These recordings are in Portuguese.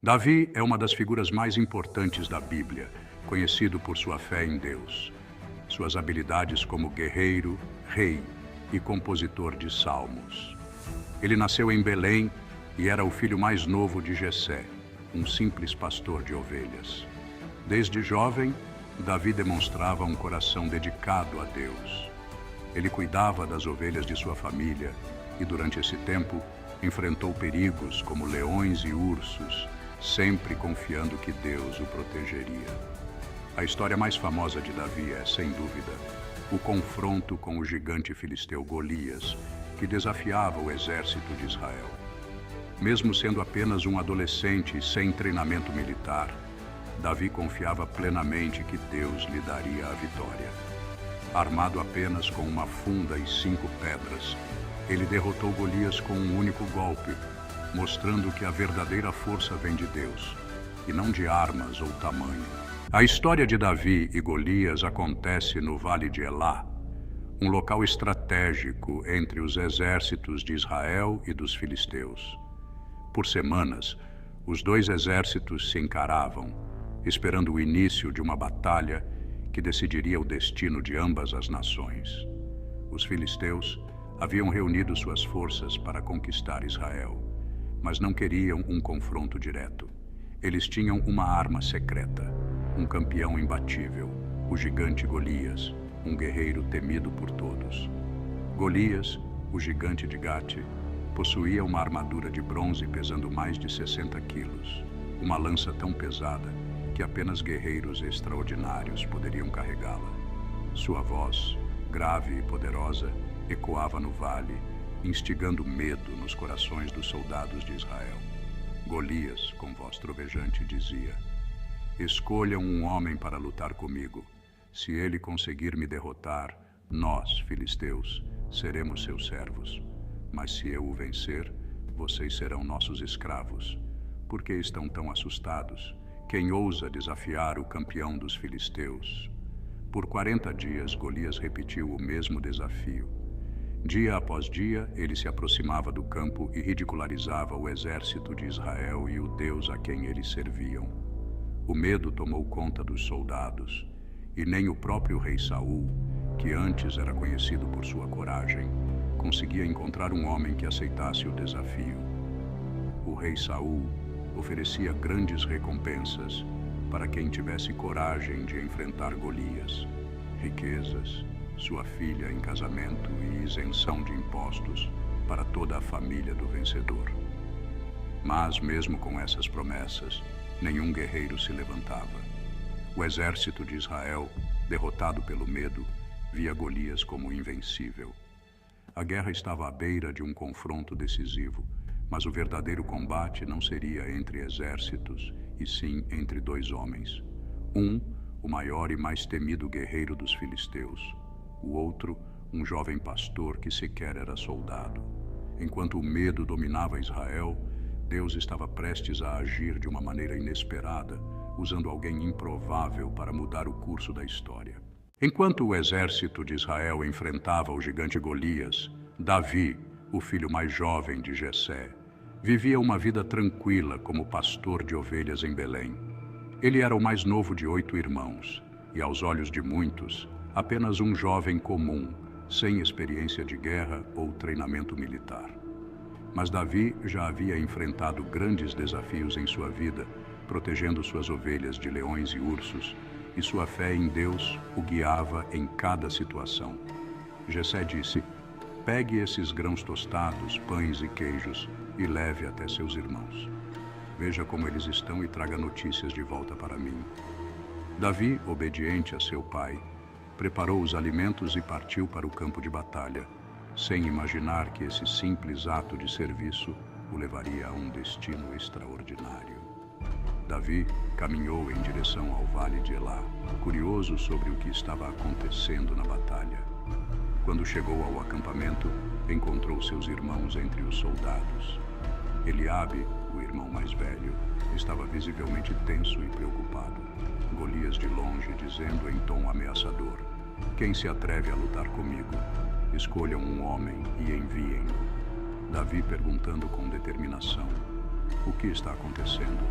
Davi é uma das figuras mais importantes da Bíblia, conhecido por sua fé em Deus, suas habilidades como guerreiro, rei e compositor de salmos. Ele nasceu em Belém e era o filho mais novo de Jessé, um simples pastor de ovelhas. Desde jovem, Davi demonstrava um coração dedicado a Deus. Ele cuidava das ovelhas de sua família e, durante esse tempo, enfrentou perigos como leões e ursos, sempre confiando que Deus o protegeria. A história mais famosa de Davi é, sem dúvida, o confronto com o gigante filisteu Golias, que desafiava o exército de Israel. Mesmo sendo apenas um adolescente sem treinamento militar, Davi confiava plenamente que Deus lhe daria a vitória. Armado apenas com uma funda e 5 pedras, ele derrotou Golias com um único golpe, mostrando que a verdadeira força vem de Deus, e não de armas ou tamanho. A história de Davi e Golias acontece no Vale de Elá, um local estratégico entre os exércitos de Israel e dos filisteus. Por semanas, os dois exércitos se encaravam, esperando o início de uma batalha que decidiria o destino de ambas as nações. Os filisteus haviam reunido suas forças para conquistar Israel, mas não queriam um confronto direto. Eles tinham uma arma secreta, um campeão imbatível, o gigante Golias, um guerreiro temido por todos. Golias, o gigante de Gate, possuía uma armadura de bronze pesando mais de 60 quilos, uma lança tão pesada que apenas guerreiros extraordinários poderiam carregá-la. Sua voz, grave e poderosa, ecoava no vale, instigando medo nos corações dos soldados de Israel. Golias, com voz trovejante, dizia: "Escolham um homem para lutar comigo. Se ele conseguir me derrotar, nós, filisteus, seremos seus servos. Mas se eu o vencer, vocês serão nossos escravos. Por que estão tão assustados? Quem ousa desafiar o campeão dos filisteus?" Por 40 dias, Golias repetiu o mesmo desafio. Dia após dia, ele se aproximava do campo e ridicularizava o exército de Israel e o Deus a quem eles serviam. O medo tomou conta dos soldados, e nem o próprio rei Saul, que antes era conhecido por sua coragem, conseguia encontrar um homem que aceitasse o desafio. O rei Saul oferecia grandes recompensas para quem tivesse coragem de enfrentar Golias: riquezas, sua filha em casamento e isenção de impostos para toda a família do vencedor. Mas, mesmo com essas promessas, nenhum guerreiro se levantava. O exército de Israel, derrotado pelo medo, via Golias como invencível. A guerra estava à beira de um confronto decisivo, mas o verdadeiro combate não seria entre exércitos, e sim entre 2 homens. Um, o maior e mais temido guerreiro dos filisteus. O outro, um jovem pastor que sequer era soldado. Enquanto o medo dominava Israel, Deus estava prestes a agir de uma maneira inesperada, usando alguém improvável para mudar o curso da história. Enquanto o exército de Israel enfrentava o gigante Golias, Davi, o filho mais jovem de Jessé, vivia uma vida tranquila como pastor de ovelhas em Belém. Ele era o mais novo de 8 irmãos, e aos olhos de muitos, apenas um jovem comum, sem experiência de guerra ou treinamento militar. Mas Davi já havia enfrentado grandes desafios em sua vida, protegendo suas ovelhas de leões e ursos, e sua fé em Deus o guiava em cada situação. Jessé disse: "Pegue esses grãos tostados, pães e queijos e leve até seus irmãos. Veja como eles estão e traga notícias de volta para mim." Davi, obediente a seu pai, preparou os alimentos e partiu para o campo de batalha, sem imaginar que esse simples ato de serviço o levaria a um destino extraordinário. Davi caminhou em direção ao Vale de Elá, curioso sobre o que estava acontecendo na batalha. Quando chegou ao acampamento, encontrou seus irmãos entre os soldados. Eliabe, o irmão mais velho, estava visivelmente tenso e preocupado. Golias de longe, dizendo em tom ameaçador: "Quem se atreve a lutar comigo? Escolham um homem e enviem-no." Davi, perguntando com determinação: "O que está acontecendo?"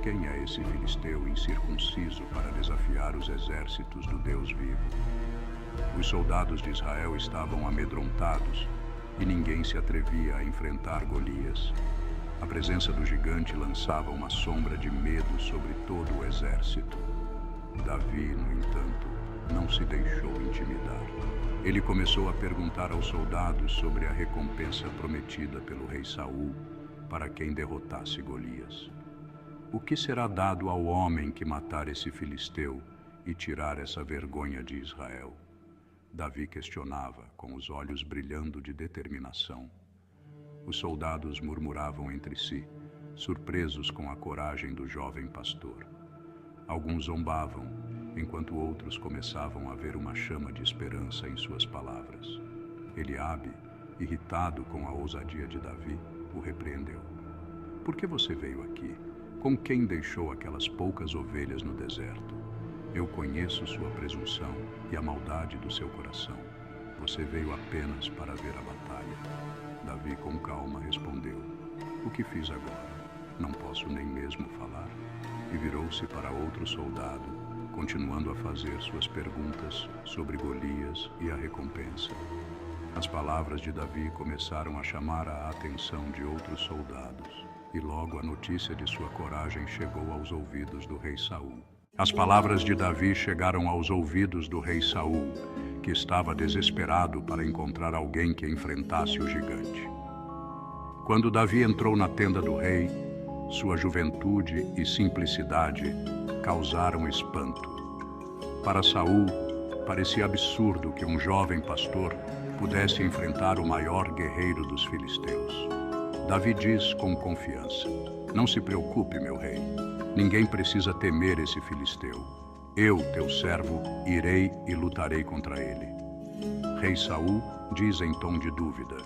quem é esse filisteu incircunciso para desafiar os exércitos do Deus vivo? Os soldados de Israel estavam amedrontados e ninguém se atrevia a enfrentar Golias. A presença do gigante lançava uma sombra de medo sobre todo o exército. Davi, no entanto, não se deixou intimidar. Ele começou a perguntar aos soldados sobre a recompensa prometida pelo rei Saul para quem derrotasse Golias. O que será dado ao homem que matar esse filisteu e tirar essa vergonha de Israel? Davi questionava, com os olhos brilhando de determinação. Os soldados murmuravam entre si, surpresos com a coragem do jovem pastor. Alguns zombavam, enquanto outros começavam a ver uma chama de esperança em suas palavras. Eliabe, irritado com a ousadia de Davi, o repreendeu. Por que você veio aqui? Com quem deixou aquelas poucas ovelhas no deserto? Eu conheço sua presunção e a maldade do seu coração. Você veio apenas para ver a batalha. Davi, com calma, respondeu. O que fiz agora? Não posso nem mesmo falar. E virou-se para outro soldado, continuando a fazer suas perguntas sobre Golias e a recompensa. As palavras de Davi começaram a chamar a atenção de outros soldados, e logo a notícia de sua coragem chegou aos ouvidos do rei Saul. As palavras de Davi chegaram aos ouvidos do rei Saul, que estava desesperado para encontrar alguém que enfrentasse o gigante. Quando Davi entrou na tenda do rei, sua juventude e simplicidade causaram espanto. Para Saul, parecia absurdo que um jovem pastor pudesse enfrentar o maior guerreiro dos filisteus. Davi diz com confiança: Não se preocupe, meu rei. Ninguém precisa temer esse filisteu. Eu, teu servo, irei e lutarei contra ele. Rei Saul diz em tom de dúvida: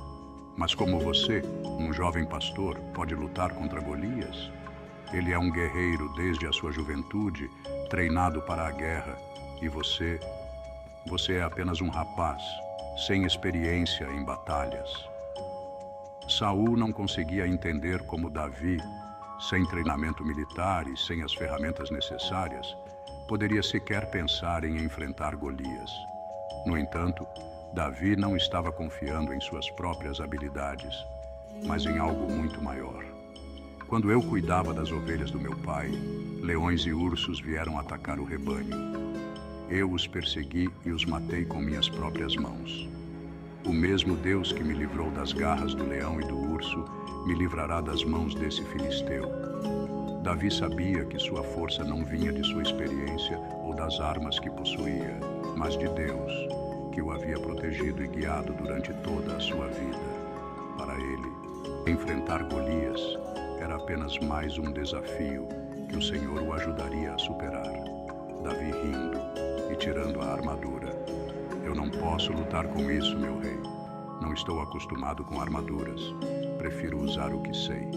Mas como você, um jovem pastor, pode lutar contra Golias? Ele é um guerreiro desde a sua juventude, treinado para a guerra, e você é apenas um rapaz, sem experiência em batalhas. Saul não conseguia entender como Davi, sem treinamento militar e sem as ferramentas necessárias, poderia sequer pensar em enfrentar Golias. No entanto, Davi não estava confiando em suas próprias habilidades, mas em algo muito maior. Quando eu cuidava das ovelhas do meu pai, leões e ursos vieram atacar o rebanho. Eu os persegui e os matei com minhas próprias mãos. O mesmo Deus que me livrou das garras do leão e do urso, me livrará das mãos desse filisteu. Davi sabia que sua força não vinha de sua experiência ou das armas que possuía, mas de Deus, que o havia protegido e guiado durante toda a sua vida. Para ele, enfrentar Golias era apenas mais um desafio que o Senhor o ajudaria a superar. Davi rindo e tirando a armadura. Eu não posso lutar com isso, meu rei. Não estou acostumado com armaduras. Prefiro usar o que sei.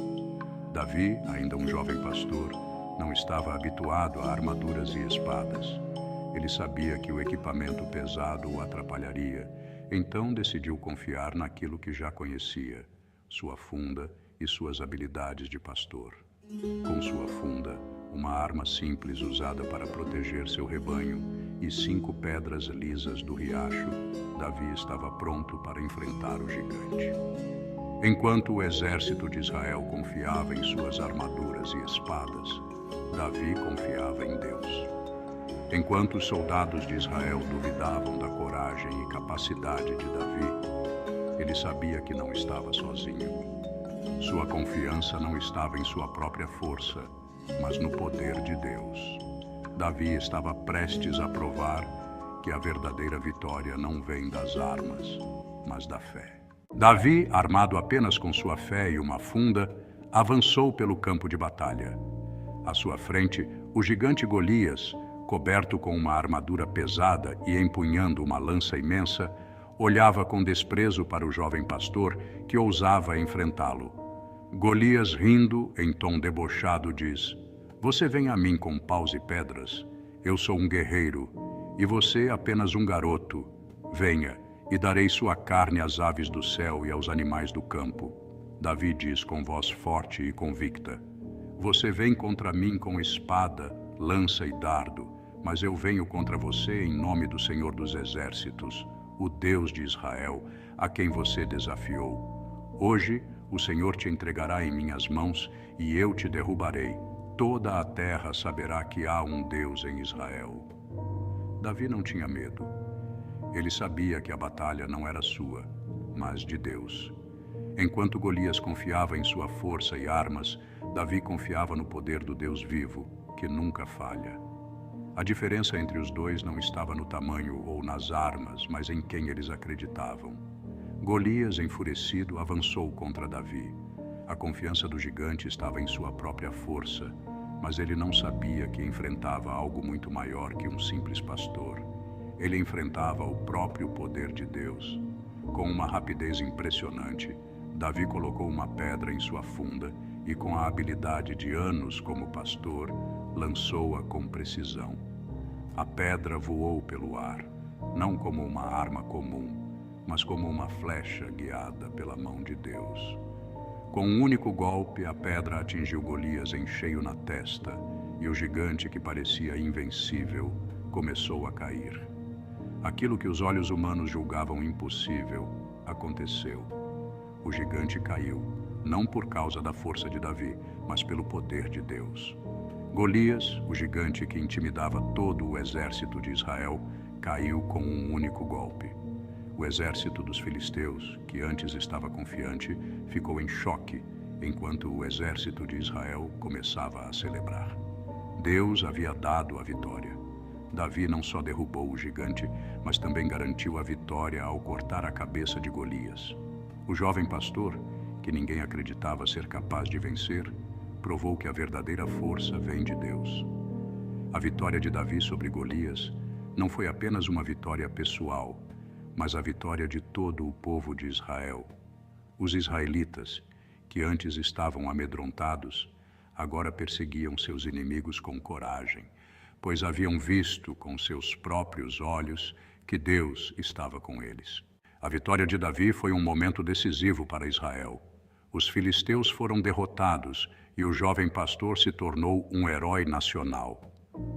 Davi, ainda um jovem pastor, não estava habituado a armaduras e espadas. Ele sabia que o equipamento pesado o atrapalharia, então decidiu confiar naquilo que já conhecia, sua funda e suas habilidades de pastor. Com sua funda, uma arma simples usada para proteger seu rebanho, e 5 pedras lisas do riacho, Davi estava pronto para enfrentar o gigante. Enquanto o exército de Israel confiava em suas armaduras e espadas, Davi confiava em Deus. Enquanto os soldados de Israel duvidavam da coragem e capacidade de Davi, ele sabia que não estava sozinho. Sua confiança não estava em sua própria força, mas no poder de Deus. Davi estava prestes a provar que a verdadeira vitória não vem das armas, mas da fé. Davi, armado apenas com sua fé e uma funda, avançou pelo campo de batalha. À sua frente, o gigante Golias, coberto com uma armadura pesada e empunhando uma lança imensa, olhava com desprezo para o jovem pastor que ousava enfrentá-lo. Golias, rindo em tom debochado, diz: Você vem a mim com paus e pedras? Eu sou um guerreiro, e você apenas um garoto. Venha, e darei sua carne às aves do céu e aos animais do campo. Davi diz com voz forte e convicta: Você vem contra mim com espada, lança e dardo, mas eu venho contra você em nome do Senhor dos Exércitos, o Deus de Israel, a quem você desafiou. Hoje o Senhor te entregará em minhas mãos e eu te derrubarei. Toda a terra saberá que há um Deus em Israel. Davi não tinha medo. Ele sabia que a batalha não era sua, mas de Deus. Enquanto Golias confiava em sua força e armas, Davi confiava no poder do Deus vivo, que nunca falha. A diferença entre os dois não estava no tamanho ou nas armas, mas em quem eles acreditavam. Golias, enfurecido, avançou contra Davi. A confiança do gigante estava em sua própria força, mas ele não sabia que enfrentava algo muito maior que um simples pastor. Ele enfrentava o próprio poder de Deus. Com uma rapidez impressionante, Davi colocou uma pedra em sua funda e, com a habilidade de anos como pastor, lançou-a com precisão. A pedra voou pelo ar, não como uma arma comum, mas como uma flecha guiada pela mão de Deus. Com um único golpe, a pedra atingiu Golias em cheio na testa, e o gigante, que parecia invencível, começou a cair. Aquilo que os olhos humanos julgavam impossível, aconteceu. O gigante caiu, não por causa da força de Davi, mas pelo poder de Deus. Golias, o gigante que intimidava todo o exército de Israel, caiu com um único golpe. O exército dos filisteus, que antes estava confiante, ficou em choque, enquanto o exército de Israel começava a celebrar. Deus havia dado a vitória. Davi não só derrubou o gigante, mas também garantiu a vitória ao cortar a cabeça de Golias. O jovem pastor, que ninguém acreditava ser capaz de vencer, provou que a verdadeira força vem de Deus. A vitória de Davi sobre Golias não foi apenas uma vitória pessoal, mas a vitória de todo o povo de Israel. Os israelitas, que antes estavam amedrontados, agora perseguiam seus inimigos com coragem, pois haviam visto com seus próprios olhos que Deus estava com eles. A vitória de Davi foi um momento decisivo para Israel. Os filisteus foram derrotados e o jovem pastor se tornou um herói nacional.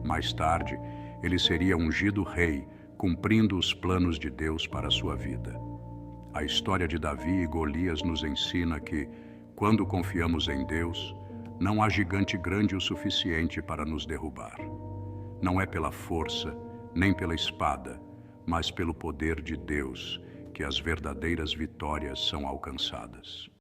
Mais tarde, ele seria ungido rei, cumprindo os planos de Deus para a sua vida. A história de Davi e Golias nos ensina que, quando confiamos em Deus, não há gigante grande o suficiente para nos derrubar. Não é pela força, nem pela espada, mas pelo poder de Deus que as verdadeiras vitórias são alcançadas.